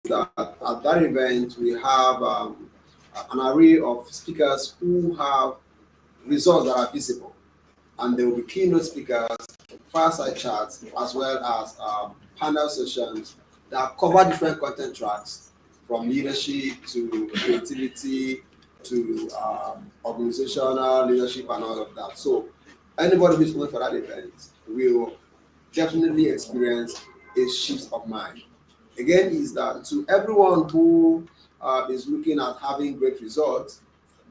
that at that event we have an array of speakers who have results that are visible, and there will be keynote speakers, fireside chats, as well as panel sessions that cover different content tracks from leadership to creativity to organizational leadership and all of that. So anybody who's going for that event will definitely experience a shift of mind. Again, is that to everyone who is looking at having great results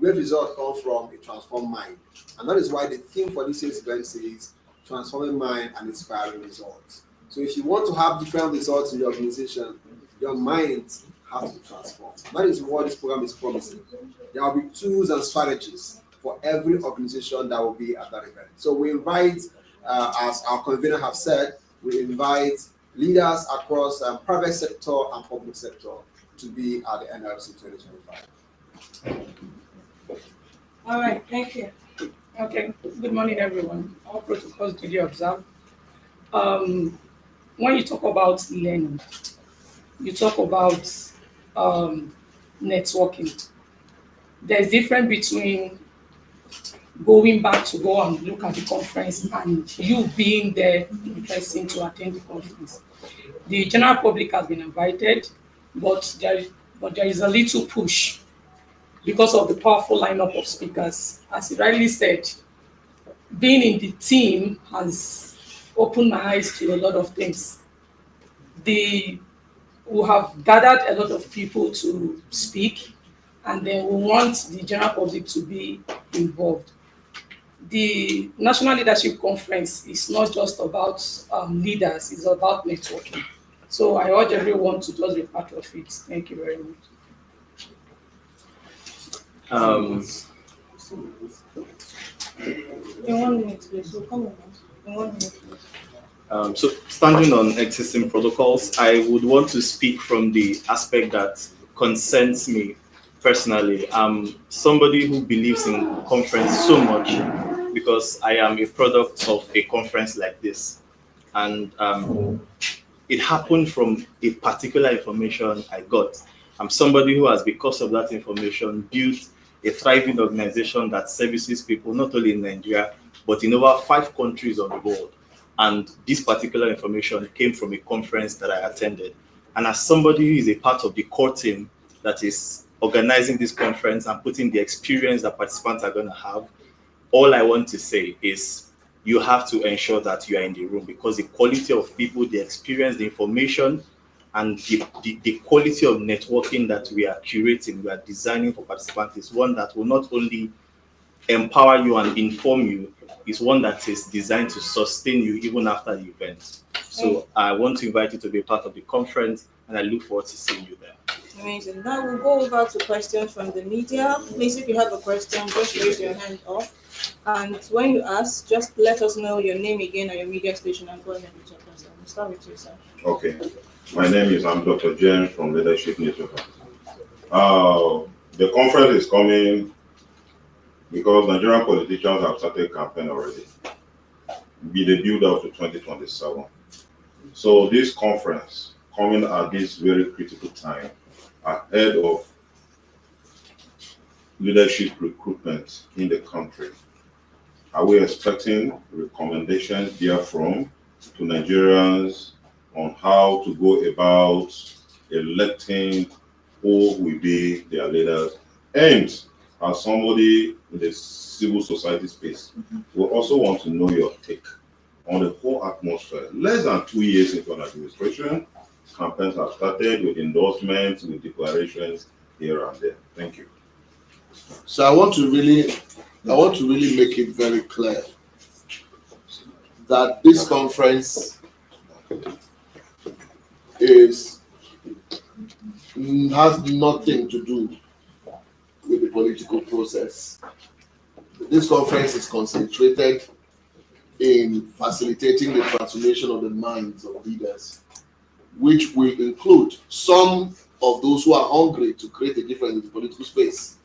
come from a transformed mind. And that is why the theme for this year's event is transforming mind and inspiring results. So if you want to have different results in your organization, your mind has to transform. That is what this program is promising. There will be tools and strategies for every organization that will be at that event. So we invite, as our convener have said, we invite leaders across private sector and public sector to be at the NLC 2025. All right, thank you. Okay, good morning, everyone. All protocols duly observed. When you talk about learning, you talk about networking. There's difference between going back to go and look at the conference and you being there in person to attend the conference. The general public has been invited, but there is a little push because of the powerful lineup of speakers. As you rightly said, being in the team has opened my eyes to a lot of things. We have gathered a lot of people to speak, and then we want the general public to be involved. The National Leadership Conference is not just about leaders, it's about networking. So I urge everyone to just be part of it. Thank you very much. In 1 minute, please. We'll come on. In 1 minute, please. So standing on existing protocols, I would want to speak from the aspect that concerns me personally. I'm somebody who believes in conference so much because I am a product of a conference like this. And it happened from a particular information I got. I'm somebody who has, because of that information, built a thriving organization that services people not only in Nigeria, but in over 5 countries of the world. And this particular information came from a conference that I attended. And as somebody who is a part of the core team that is organizing this conference and putting the experience that participants are going to have, all I want to say is you have to ensure that you are in the room, because the quality of people, the experience, the information, and the quality of networking that we are curating, we are designing for participants is one that will not only empower you and inform you, is one that is designed to sustain you even after the event. So I want to invite you to be a part of the conference, and I look forward to seeing you there. Amazing. Now we'll go over to questions from the media. Please, if you have a question, just raise your hand up. And when you ask, just let us know your name again and your media station and go ahead with your question. We'll start with you, sir. Okay. My name is Dr. James from Leadership Network. The conference is coming because Nigerian politicians have started campaign already. Be the build up to 2027. So this conference coming at this very critical time ahead of leadership recruitment in the country. Are we expecting recommendations therefrom to Nigerians on how to go about electing who will be their leaders? And as somebody in the civil society space, we also want to know your take on the whole atmosphere. Less than 2 years into an administration, campaigns have started with endorsements, with declarations here and there. Thank you. So I want to really make it very clear that this conference has nothing to do with the political process. This conference is concentrated in facilitating the transformation of the minds of leaders, which will include some of those who are hungry to create a difference in the political space.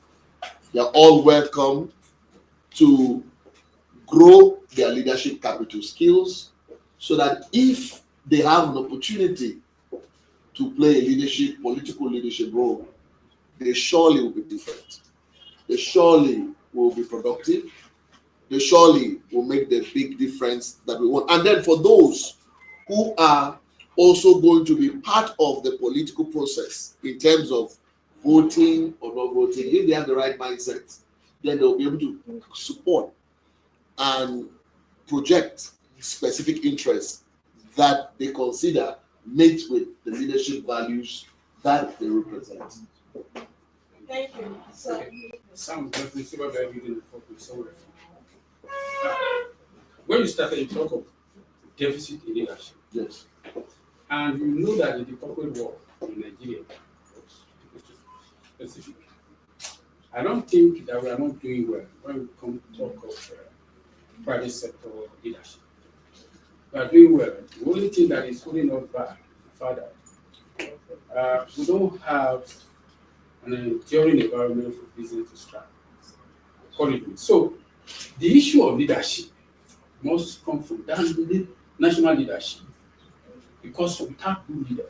They are all welcome to grow their leadership capital skills so that if they have an opportunity to play a political leadership role, they surely will be different. They surely will be productive. They surely will make the big difference that we want. And then for those who are also going to be part of the political process in terms of voting or not voting, if they have the right mindset, then they'll be able to support and project specific interests that they consider mate with the leadership values that they represent. Thank you. So, Sounds definitely super very good in the focus. So, when you started, you talk of deficit in leadership. Yes. And you know that in the corporate world in Nigeria, specific, I don't think that we are not doing well when we come to talk of private sector leadership. We are doing well. The only thing that is holding us back is the fact that we don't have an enduring environment for business to start. So, the issue of leadership must come from that national leadership, because without good leader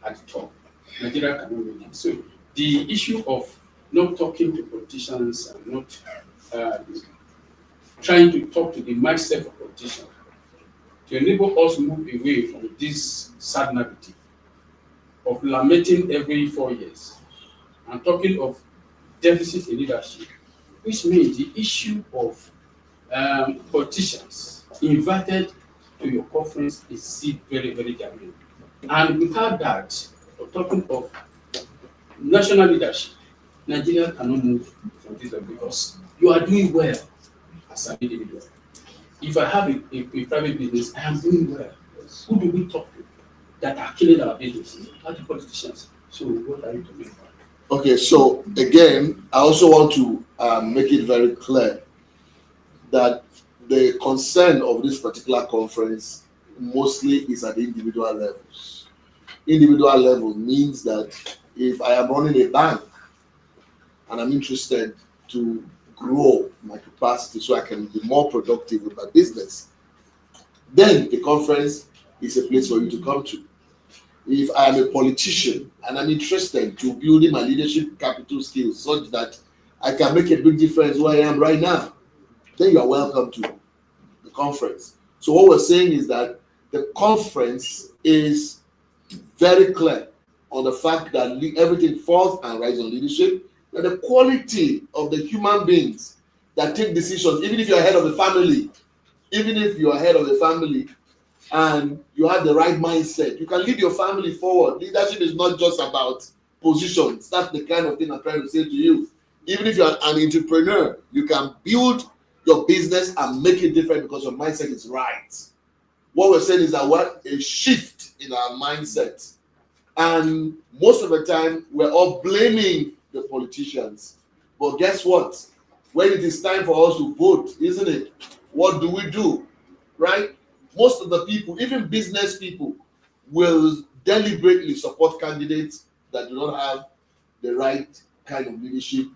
at the top, Nigeria cannot make it. So, the issue of not talking to politicians and not trying to talk to the mindset of politicians to enable us to move away from this sad narrative of lamenting every 4 years and talking of deficit in leadership, which means the issue of politicians invited to your conference is still very, very germane. And without that, we're talking of national leadership, Nigeria cannot move from this level because you are doing well as an individual. If I have a private business, I am doing well. Who do we talk to that are killing our business? Are the politicians. So what are you talking about? Okay, so again, I also want to make it very clear that the concern of this particular conference mostly is at the individual levels. Individual level means that if I am running a bank and I'm interested to grow my capacity so I can be more productive with my business, then the conference is a place for you to come to. If I am a politician and I'm interested to building my leadership capital skills such that I can make a big difference where I am right now, then you are welcome to the conference. So what we're saying is that the conference is very clear on the fact that everything falls and rises on leadership, and the quality of the human beings that take decisions, even if you're head of the family, and you have the right mindset, you can lead your family forward. Leadership is not just about positions. That's the kind of thing I'm trying to say to you. Even if you're an entrepreneur, you can build your business and make it different because your mindset is right. What we're saying is that what a shift in our mindset. And most of the time, we're all blaming the politicians. But guess what? When it is time for us to vote, isn't it? What do? Right? Most of the people, even business people, will deliberately support candidates that do not have the right kind of leadership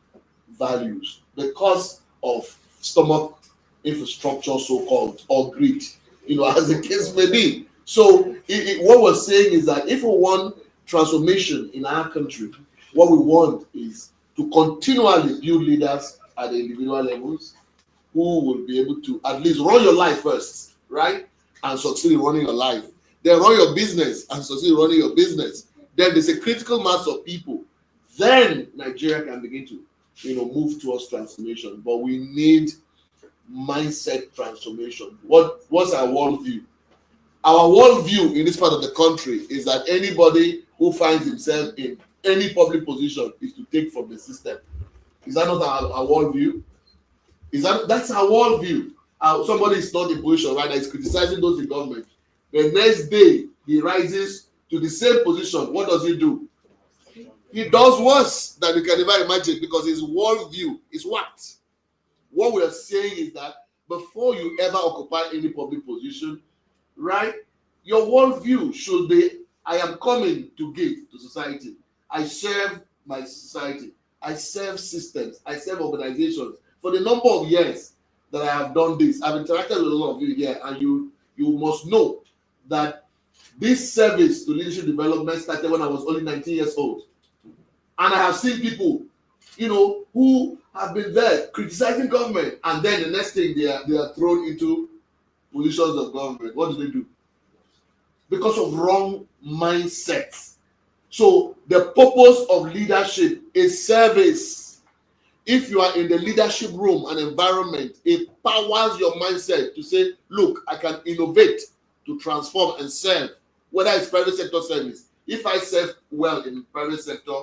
values because of stomach infrastructure, so-called, or greed, as the case may be. So what we're saying is that if we want transformation in our country, what we want is to continually build leaders at the individual levels who will be able to at least run your life first, right? And succeed in running your life. Then run your business and succeed in running your business. Then there's a critical mass of people. Then Nigeria can begin to, move towards transformation. But we need mindset transformation. What's our worldview? Our worldview in this part of the country is that anybody who finds himself in any public position is to take from the system. Is that not our worldview? That's our worldview? Somebody is not in position right now, is criticizing those in government. The next day he rises to the same position. What does he do? He does worse than you can ever imagine because his worldview is what? What we are saying is that before you ever occupy any public position, right, your worldview should be, I am coming to give to society. I serve my society. I serve systems. I serve organizations. For the number of years that I have done this, I've interacted with a lot of you here, and you must know that This service to leadership development started when I was only 19 years old. And I have seen people, who have been there criticizing government, and then the next thing they are thrown into positions of government. What do? Because of wrong mindsets. So the purpose of leadership is service. If you are in the leadership room and environment, it powers your mindset to say, look, I can innovate to transform and serve, whether it's private sector service. If I serve well in private sector,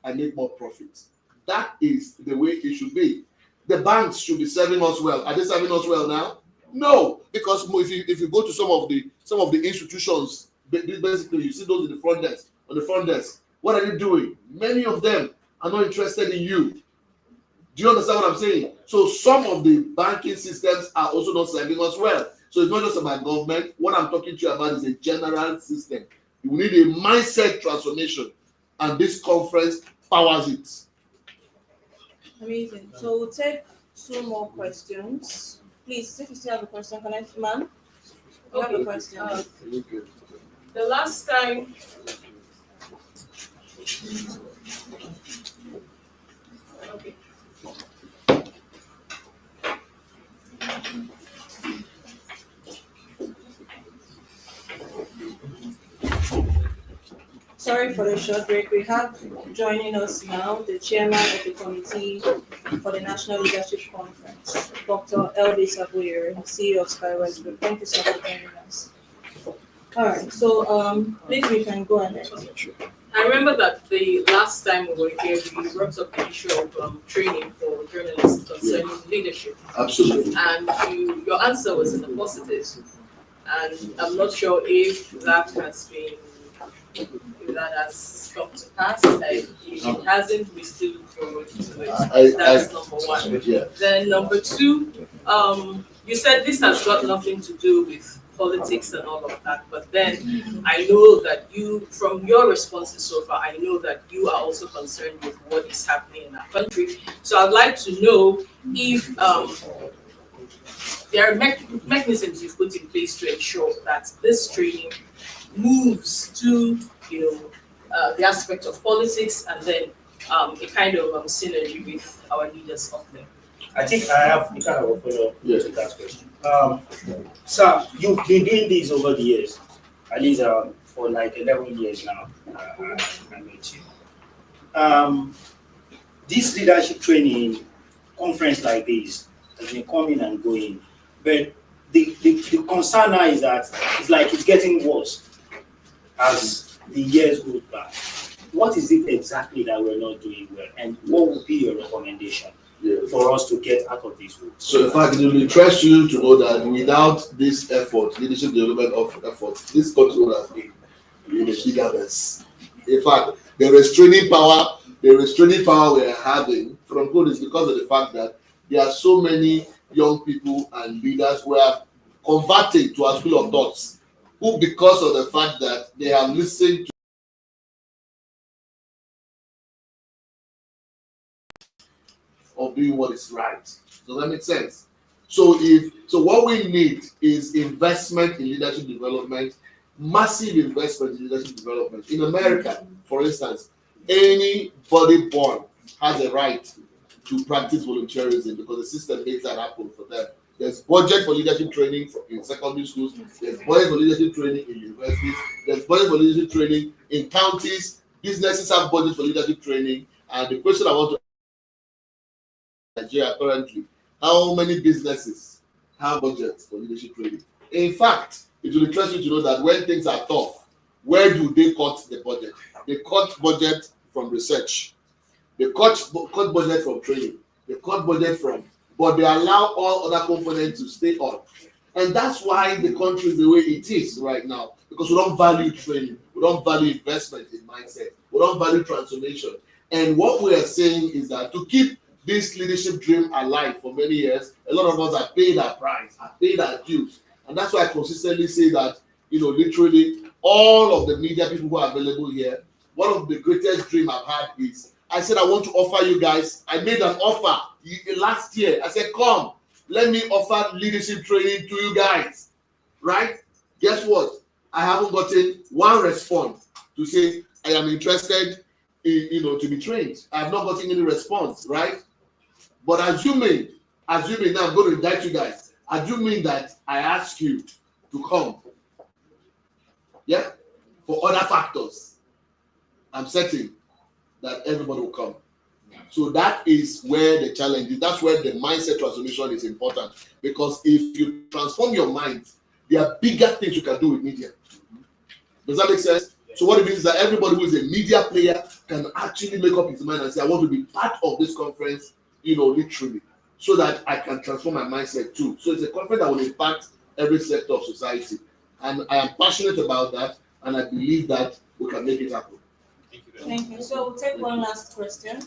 I make more profits. That is the way it should be. The banks should be serving us well. Are they serving us well now? No, because if you go to some of the institutions, basically you see those in the front desk. On the front desk, what are you doing? Many of them are not interested in you. Do you understand what I'm saying? So some of the banking systems are also not serving us well. So it's not just about government. What I'm talking to you about is a general system. You need a mindset transformation, and this conference powers it. Amazing. So we'll take 2 more questions. Please, if you still have a question, connect, ma'am. You have a question. The last time. Okay. Sorry for the short break. We have joining us now the chairman of the committee for the National Leadership Conference, Dr. L.D. Saboyer, CEO of Skywise Group. Thank you so much for joining us. All right, so please we can go ahead. I remember that the last time we were here, we brought up the issue of training for journalists concerning leadership. Absolutely. And your answer was in the positive. And I'm not sure if that has come to pass. If it hasn't, we still look forward to it. That's number one. Yeah. Then number two, you said this has got nothing to do with politics and all of that, but then I know that you, from your responses so far, I know that you are also concerned with what is happening in our country. So I'd like to know if there are mechanisms you've put in place to ensure that this training moves to, the aspect of politics and then a kind of synergy with our leaders up there. I think I have kind of a follow-up to that question. Sir, you've been doing this over the years, at least for like 11 years now. I met you. This leadership training conference like this has been coming and going, but the concern now is that it's like it's getting worse as the years go by. What is it exactly that we're not doing well, and what would be your recommendation for us to get out of this world? So in fact, it will interest you to know that without this effort, leadership development of effort, this country would have been in a bigger mess. In fact, the restraining power we are having from God is because of the fact that there are so many young people and leaders who are converting to our school of thoughts, who, because of the fact that they have listened to of doing what is right. Does that make sense? So what we need is investment in leadership development, massive investment in leadership development. In America, for instance, anybody born has a right to practice volunteerism because the system makes that happen for them. There's budget for leadership training in secondary schools. There's budget for leadership training in universities. There's budget for leadership training in counties. Businesses have budget for leadership training. And the question I want to Nigeria currently, how many businesses have budgets for leadership training? In fact, it will interest you to know that when things are tough, where do they cut the budget? They cut budget from research. They cut budget from training. They cut budget from, but they allow all other components to stay on. And that's why the country is the way it is right now, because we don't value training. We don't value investment in mindset. We don't value transformation. And what we are saying is that to keep this leadership dream alive for many years, a lot of us have paid our price, have paid our dues. And that's why I consistently say that, literally all of the media people who are available here, one of the greatest dream I've had is, I said, I want to offer you guys, I made an offer last year. I said, come, let me offer leadership training to you guys, right? Guess what? I haven't gotten one response to say I am interested in, to be trained. I have not gotten any response, right? But assuming now I'm going to invite you guys, assuming that I ask you to come, yeah, for other factors, I'm certain that everybody will come. So that is where the challenge is. That's where the mindset transformation is important. Because if you transform your mind, there are bigger things you can do with media. Does that make sense? So what it means is that everybody who is a media player can actually make up his mind and say, I want to be part of this conference, literally, so that I can transform my mindset too. So it's a conference that will impact every sector of society. And I am passionate about that, and I believe that we can make it happen. Thank you. So we'll take one last question.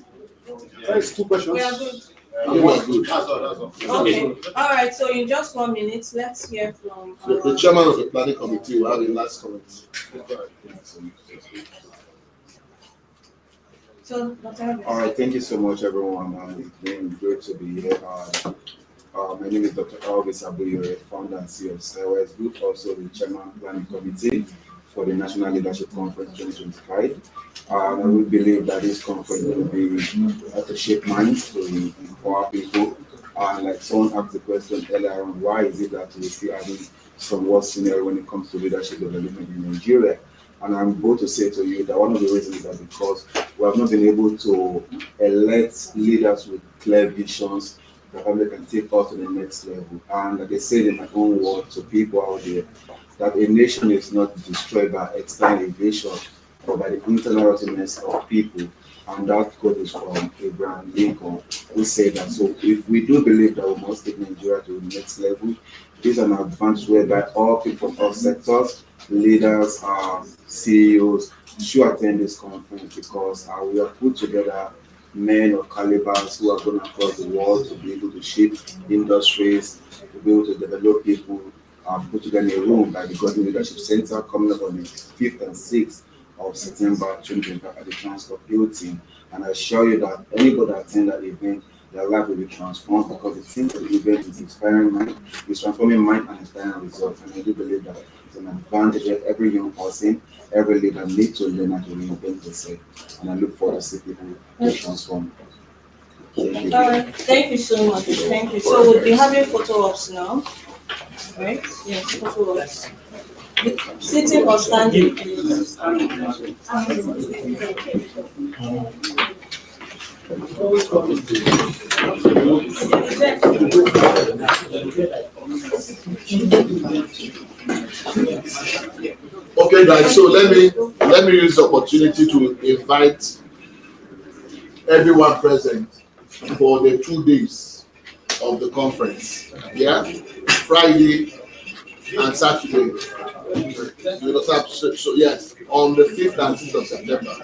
That's 2 questions. We are good. Good. That's all. Okay. All right. So in just 1 minute, let's hear from The chairman of the planning committee will have a last comment. So, Dr. All right, thank you so much, everyone. It's been great to be here. My name is Dr. Elvis Abuyore, founder and CEO of SkyWise Group, also the chairman planning committee for the National Leadership Conference 2025. And I would believe that this conference will be to shape minds, to empower people. Like someone asked the question earlier on, why is it that we're still having some worse scenario when it comes to leadership development in Nigeria? And I'm bold to say to you that one of the reasons is that because we have not been able to elect leaders with clear visions that probably can take us to the next level. And like I said in my own words to people out there, that a nation is not destroyed by external invasion, but by the internal rottenness of people. And that quote is from Abraham Lincoln, who said that. So if we do believe that we must take Nigeria to the next level, it is an advantage whereby all people from all sectors, leaders, CEOs, should attend this conference, because we have put together men of calibers who are going across the world to be able to shape industries, to be able to develop people, put together a room like the Government Leadership Center coming up on the 5th and 6th of September 2025 at the Transport Building. And I assure you that anybody that attend that event, their life will be transformed, because the theme of the event is inspiring mind, it's transforming mind and inspiring results. And I do believe that it's an advantage that every young person, every leader needs to learn how to reinvent themselves. And I look forward to see people get transformed. Thank you. All right. Thank you so much. Thank you. So we'll be having photo ops now. Right? Yes, photo ops. Sitting or standing? Okay, guys. So let me use the opportunity to invite everyone present for the 2 days of the conference. Yeah, Friday and Saturday. You know, so yes, on the 5th and 6th of September.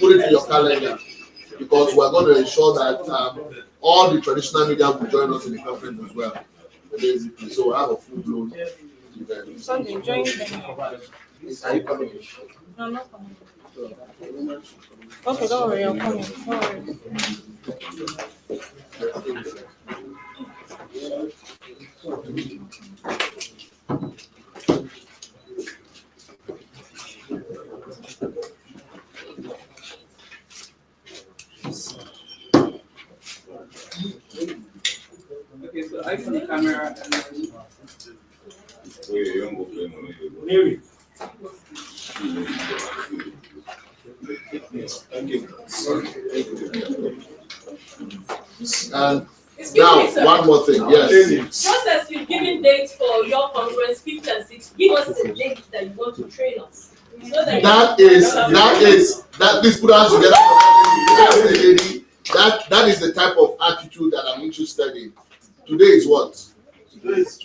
Put it in your calendar, because we're going to ensure that all the traditional media will join us in the conference as well. Basically, so we have a full-blown event. Sunday, join them. Are you coming? No, I'm not coming. Okay, don't worry, I'm coming. Don't worry. Okay, so I see the camera and then Mary. Thank you. And Excuse now, me, sir. one more thing. Yes. Just as you've given dates for your conference, 5th and 6th, give us the date that you want to train us. So that This put us together. That is the type of attitude that I'm interested in. Today is what? Today is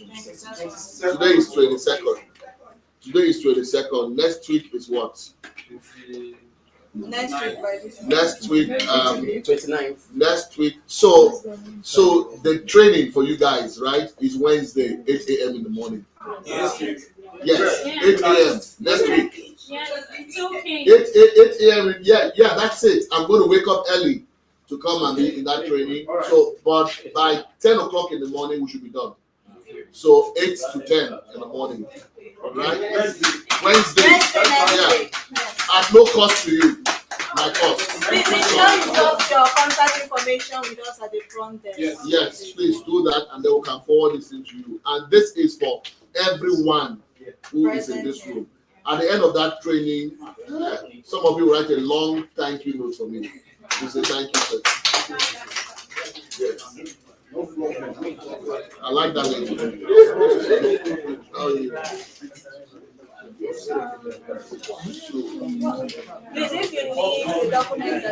22nd. Today is 22nd. Next week is what? Next week, 29th. Next week. So the training for you guys, right, is Wednesday, 8 a.m. in the morning. Yes. Yes, 8 a.m. next week. Yes, it's okay. 8 a.m. Yeah, that's it. I'm going to wake up early to come and be in that training. So, but by 10 o'clock in the morning, we should be done. So 8 to 10 in the morning, right? Wednesday, yeah, at no cost to you. My cost. Please drop your contact information with us at the front desk. Yes, please do that, and then we can forward this into you. And this is for everyone who is in this room. At the end of that training, some of you write a long thank you note for me. You say thank you, sir. Yes. I like that language. Oh, yeah. Please, if you need the documents,